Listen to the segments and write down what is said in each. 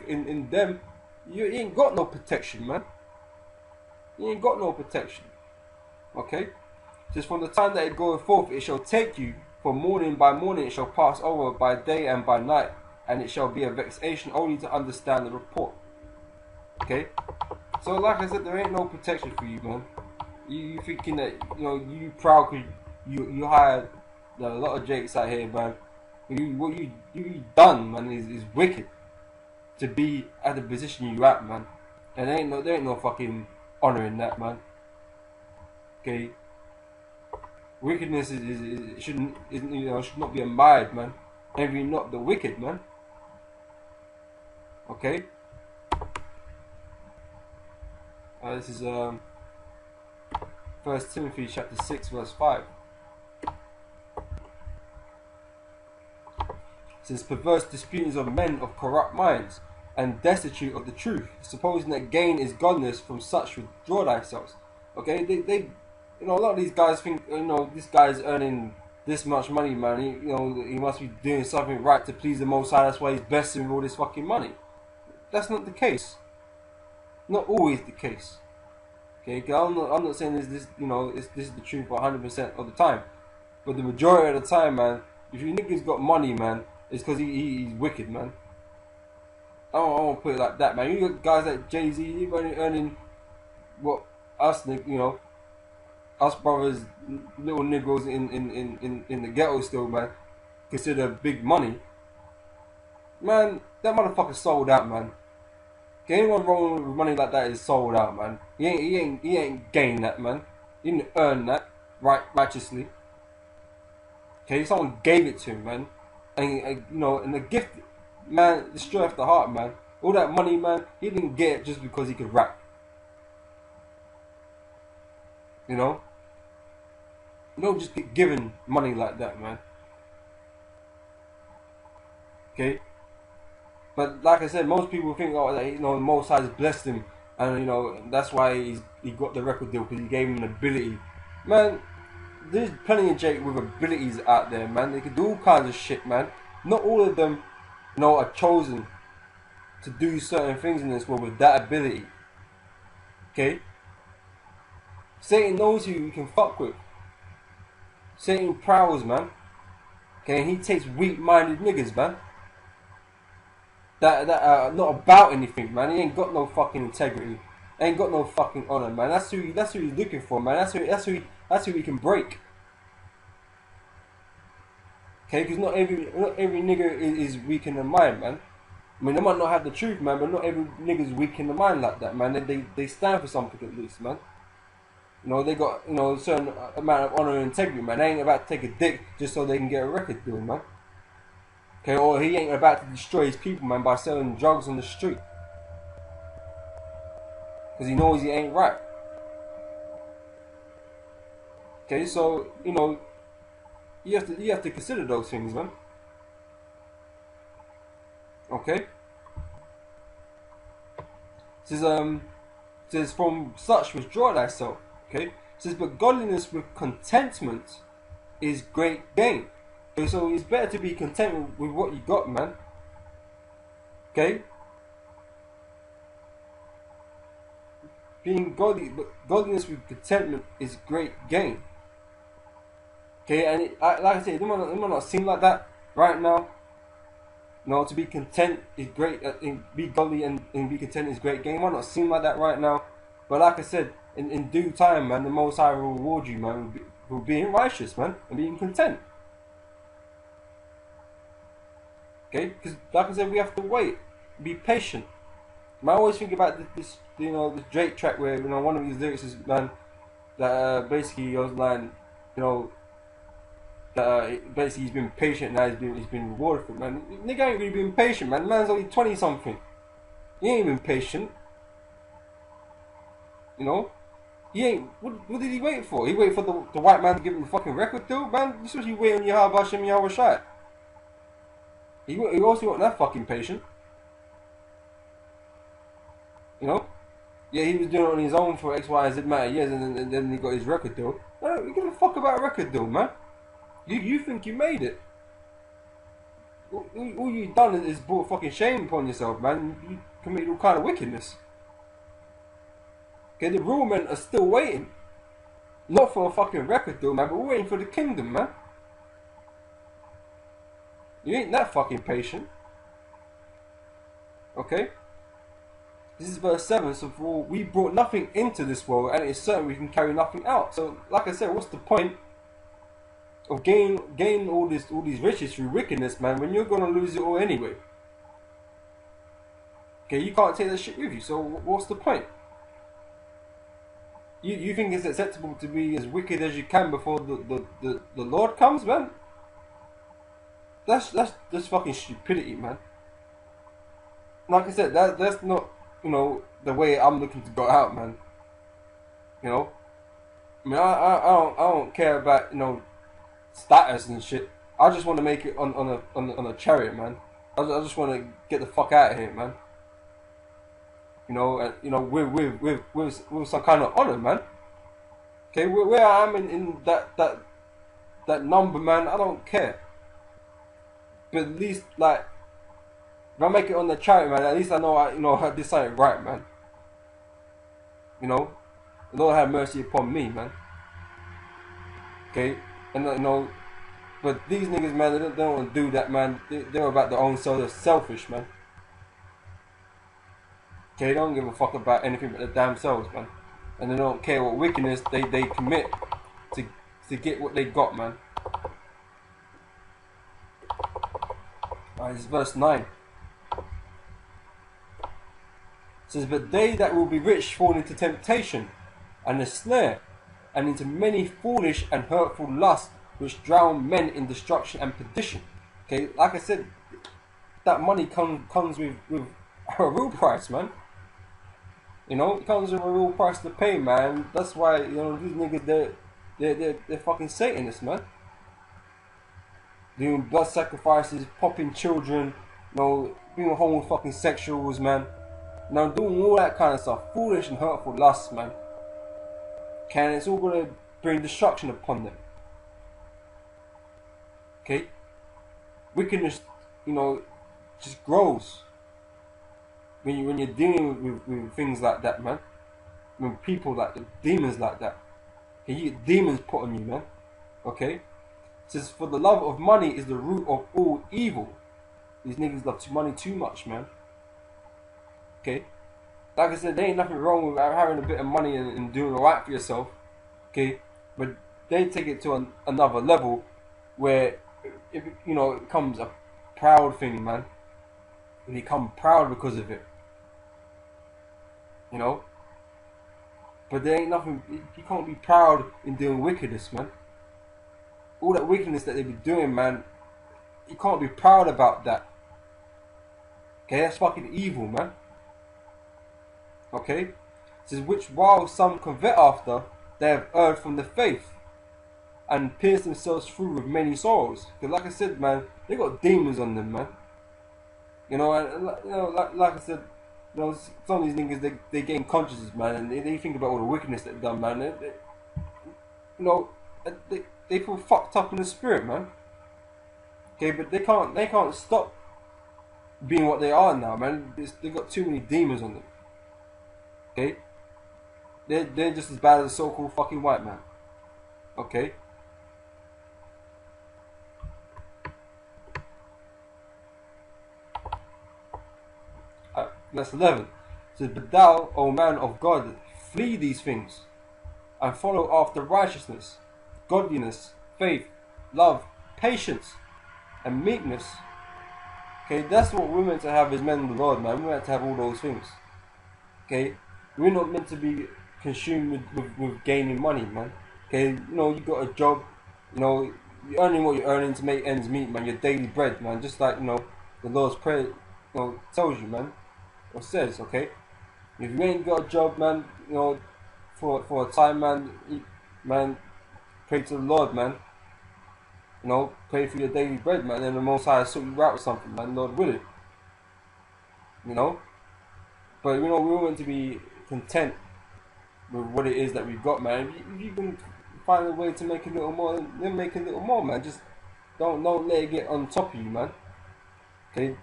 in them, you ain't got no protection, man. You ain't got no protection. Okay? Just from the time that it goeth forth, it shall take you, for morning by morning it shall pass over, by day and by night, and it shall be a vexation only to understand the report. Okay? So like I said, there ain't no protection for you, man. You thinking that, you know, you proud because you hired a lot of jakes out here, man. What you done, man, is wicked to be at the position you at, man. And there ain't no fucking honor in that, man. Okay. Wickedness should not be admired, man. Envy not the wicked, man. Okay. This is 1 Timothy chapter 6 verse 5. It says, perverse disputings of men of corrupt minds, and destitute of the truth, supposing that gain is godliness, from such withdraw thyself. Okay, they you know, a lot of these guys think, you know, this guy's earning this much money, man. He must be doing something right to please the Most High. That's why he's blessing with all this fucking money. That's not the case. Not always the case. Okay, I'm not saying this is the truth 100% of the time, but the majority of the time, man, if you niggas got money, man, it's because he's wicked, man. I don't want to put it like that, man. You got guys like Jay-Z, he's only earning what us, you know, us brothers, little niggas in the ghetto still, man, consider big money. Man, that motherfucker sold out, man. Okay, anyone rolling with money like that is sold out, man. He ain't gained that, man. He didn't earn that righteously. Okay, someone gave it to him, man. And you know, and the gift, man, destroyeth the heart, man. All that money, man, he didn't get it just because he could rap. You know? You don't just get given money like that, man. Okay? But like I said, most people think, oh, that, you know, the Most High has blessed him, and you know that's why he got the record deal, because he gave him an ability. Man, there's plenty of Jake with abilities out there, man. They can do all kinds of shit, man. Not all of them, you know, are chosen to do certain things in this world with that ability. Okay? Satan knows who you can fuck with. Satan prowls, man. Okay, and he takes weak-minded niggas, man. That not about anything, man. He ain't got no fucking integrity. Ain't got no fucking honor, man. That's who he's looking for, man. That's who he can break. Okay, because not every nigga is weak in the mind, man. I mean, they might not have the truth, man, but not every nigga's weak in the mind like that, man. They stand for something at least, man. You know, they got, you know, a certain amount of honor and integrity, man. They ain't about to take a dick just so they can get a record deal, man. Okay, or he ain't about to destroy his people, man, by selling drugs on the street. Because he knows he ain't right. Okay, so, you know, you have to consider those things, man. Okay? It says from such withdraw thyself. Okay? It says, but godliness with contentment is great gain. Okay, so it's better to be content with what you got, man. Okay? Being godly, but godliness with contentment is great gain. Okay, and like I said, it might not seem like that right now. No, to be content is great. Be godly and be content is great gain. It might not seem like that right now, but like I said, in due time, man, the Most High will reward you, man, for being righteous, man, and being content. Okay, because like I said, we have to wait, be patient. I always think about this, you know, this Drake track where, you know, one of his lyrics is, man, that basically he was like, you know, that basically he's been patient, now he's been rewarded for it, man. Nigga ain't really been patient, man. The man's only 20 something. He ain't been patient. You know, he ain't. What did he wait for? He waited for the white man to give him the fucking record deal, man. This was you waiting on Yahweh Hashem Yahweh Shai. He also wasn't that fucking patient. You know? Yeah, he was doing it on his own for X, Y, and Z amount of years, and then he got his record deal. I don't give a fuck about a record deal, man. You think you made it. All you done is brought fucking shame upon yourself, man. You committed all kind of wickedness. Okay, the real men are still waiting. Not for a fucking record deal, man, but we're waiting for the kingdom, man. You ain't that fucking patient. Okay? This is verse 7, so for we brought nothing into this world, and it's certain we can carry nothing out. So, like I said, what's the point of gain all these riches through wickedness, man, when you're gonna lose it all anyway? Okay, you can't take that shit with you, so what's the point? You think it's acceptable to be as wicked as you can before the Lord comes, man? That's just fucking stupidity, man. Like I said, that's not, you know, the way I'm looking to go out, man. You know, I mean, I don't care about, you know, status and shit. I just want to make it on a chariot, man. I just want to get the fuck out of here, man. You know, and you know, with some kind of honor, man. Okay, where I am in that number, man, I don't care. But at least, like, if I make it on the chariot, man, at least I know I did something right, man. You know, the Lord have mercy upon me, man. Okay, and you know, but these niggas, man, they don't want to do that, man. They're about their own self. They're selfish, man. Okay, they don't give a fuck about anything but their damn selves, man. And they don't care what wickedness they commit to get what they got, man. Alright, this is verse 9. It says, but they that will be rich fall into temptation and a snare, and into many foolish and hurtful lusts, which drown men in destruction and perdition. Okay, like I said, that money comes with a real price, man. You know, it comes with a real price to pay, man. That's why, you know, these niggas, they're fucking Satanists, man. Doing blood sacrifices, popping children, you know, being fucking sexuals, man. You know, doing all that kind of stuff. Foolish and hurtful lusts, man. Okay, and it's all gonna bring destruction upon them. Okay? Wickedness, you know, just grows. When you're dealing with things like that, man. When people like that, demons like that. Okay, you get demons put on you, man. Okay? It says, for the love of money is the root of all evil. These niggas love money too much, man. Okay? Like I said, there ain't nothing wrong with having a bit of money and doing alright for yourself. Okay? But they take it to another level where, if, you know, it becomes a proud thing, man. And you become proud because of it. You know? But there ain't nothing, you can't be proud in doing wickedness, man. All that wickedness that they be doing, man, you can't be proud about that. Okay, that's fucking evil, man. Okay? It says, which while some covet after, they have erred from the faith, and pierced themselves through with many sorrows. Because like I said, man, they got demons on them, man. You know, and you know, like I said, you know, some of these niggas, they gain consciousness, man, and they think about all the wickedness they've done, man. You know, they feel fucked up in the spirit, man. Okay, but they can't stop being what they are now, man. They got too many demons on them. Okay, they're just as bad as a so-called fucking white man. Okay. Verse 11. It says, but thou, O man of God, flee these things, and follow after righteousness, godliness, faith, love, patience, and meekness. Okay, that's what we're meant to have as men of the Lord, man. We're meant to have all those things. Okay, we're not meant to be consumed with gaining money, man. Okay, you know, you got a job, you know, you're earning what you're earning to make ends meet, man. Your daily bread, man. Just like, you know, the Lord's Prayer, you know, tells you, man. Or says, okay, if you ain't got a job, man, you know, for a time, man, pray to the Lord, man. You know, pray for your daily bread, man, and the Most High will sort you out with something, man. Lord willing. You know, but you know, we're meant to be content with what it is that we've got, man. If you can find a way to make a little more, then make a little more, man. Just don't let it get on top of you, man. Okay,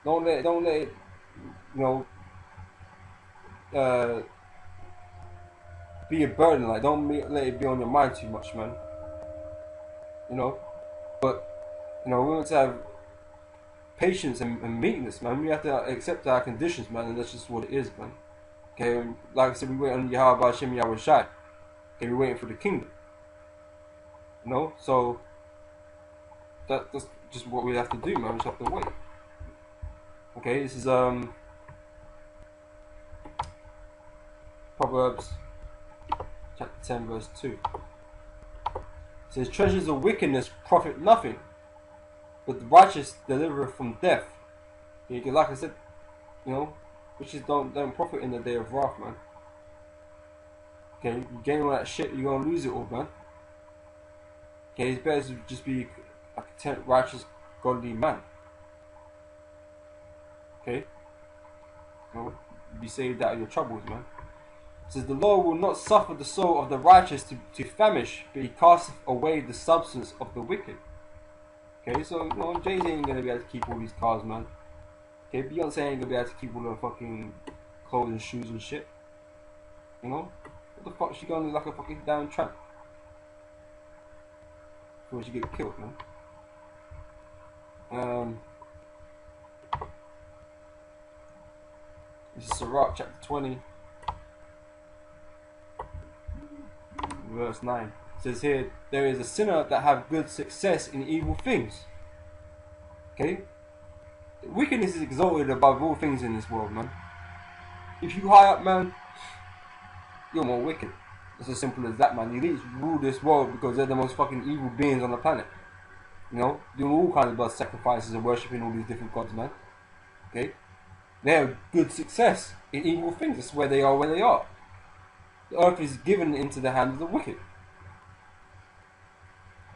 don't let it, you know, be a burden. Like, don't let it be on your mind too much, man. You know, but you know, we want to have patience and meekness, man. We have to accept our conditions, man, and that's just what it is, man. Okay, and like I said, we wait on Yahweh Hashem Yahweh Shai. Okay, we're waiting for the kingdom. You know, so that's just what we have to do, man. We just have to wait. Okay, this is Proverbs chapter 10 verse 2. It says, treasures of wickedness profit nothing, but the righteous deliver from death. Okay, like I said, you know, riches don't profit in the day of wrath, man. Okay, you gain all that shit, you're gonna lose it all, man. Okay, it's better to just be a content, righteous, godly man. Okay, you know, be saved out of your troubles, man. It says, the Lord will not suffer the soul of the righteous to famish, but he casteth away the substance of the wicked. Okay, so, you know, Jay-Z ain't gonna be able to keep all these cars, man. Okay, Beyonce ain't gonna be able to keep all the fucking clothes and shoes and shit. You know? What the fuck, she gonna look like a fucking damn tramp before she get killed, man. This is Sirach chapter 20 verse 9. It says here, there is a sinner that have good success in evil things. Okay? Wickedness is exalted above all things in this world, man. If you high up, man, you're more wicked. It's as simple as that, man. The elites rule this world because they're the most fucking evil beings on the planet. You know, doing all kinds of blood sacrifices and worshipping all these different gods, man. Okay? They have good success in evil things. That's where they are. The earth is given into the hands of the wicked.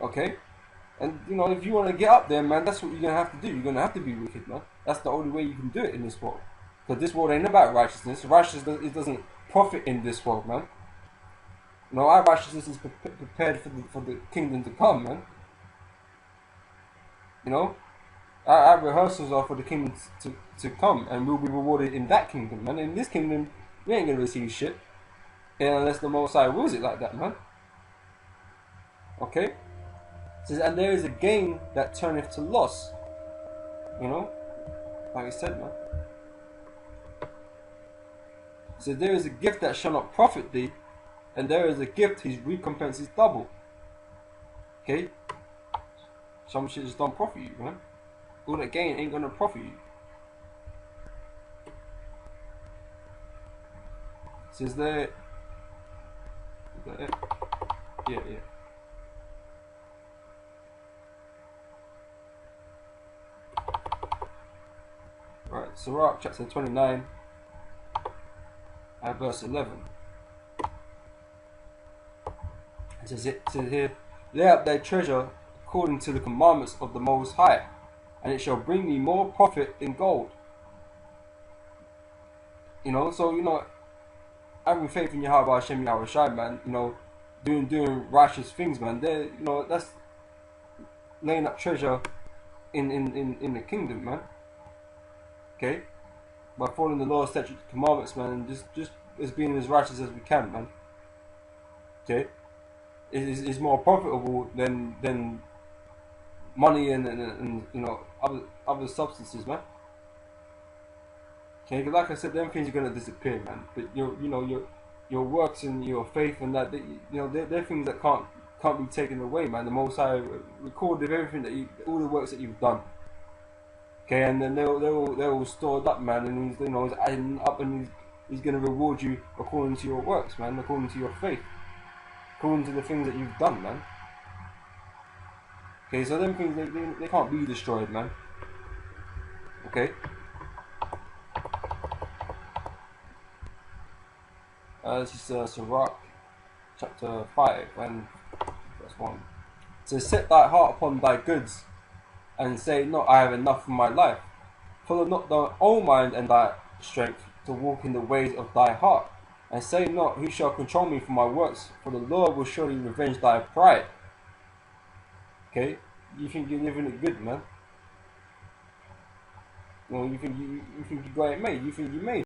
Okay? And, you know, if you want to get up there, man, that's what you're going to have to do. You're going to have to be wicked, man. That's the only way you can do it in this world. Because this world ain't about righteousness. Righteousness, it doesn't profit in this world, man. You know, our righteousness is prepared for the kingdom to come, man. You know? Our rehearsals are for the kingdom to come. And we'll be rewarded in that kingdom, man. In this kingdom, we ain't going to receive shit. Unless the Most High wills it like that, man. Okay? It says, and there is a gain that turneth to loss. You know? Like I said, man. It says, there is a gift that shall not profit thee, and there is a gift whose recompense is double. Okay? Some shit just don't profit you, man. All that gain ain't gonna profit you. It says there... Is that it? Yeah. Right, Sirach chapter 29 verse 11. It says here, lay up thy treasure according to the commandments of the Most High, and it shall bring thee more profit than gold. You know, so, you know, having faith in Yahweh Hashem Yahweh Shai, man, you know, doing righteous things, man, you know, that's laying up treasure in the kingdom, man. Okay? By following the law, statutes, commandments, man, and just as being as righteous as we can, man. Okay? It's more profitable than money and you know, other substances, man. Okay, like I said, them things are gonna disappear, man. But your works and your faith and that, you know, they're things that can't be taken away, man. The Most High recorded everything that all the works that you've done. Okay, and then they're all stored up, man, and he's, you know, he's adding up, and he's gonna reward you according to your works, man, according to your faith, according to the things that you've done, man. Okay, so them things they can't be destroyed, man. Okay. This is Sirach chapter 5 and verse 1. It says, set thy heart upon thy goods, and say not, I have enough for my life. Follow not thy own mind and thy strength to walk in the ways of thy heart. And say not, who shall control me for my works? For the Lord will surely revenge thy pride. Okay? You think you're living it good, man? You know, you think you got it made. You think you made.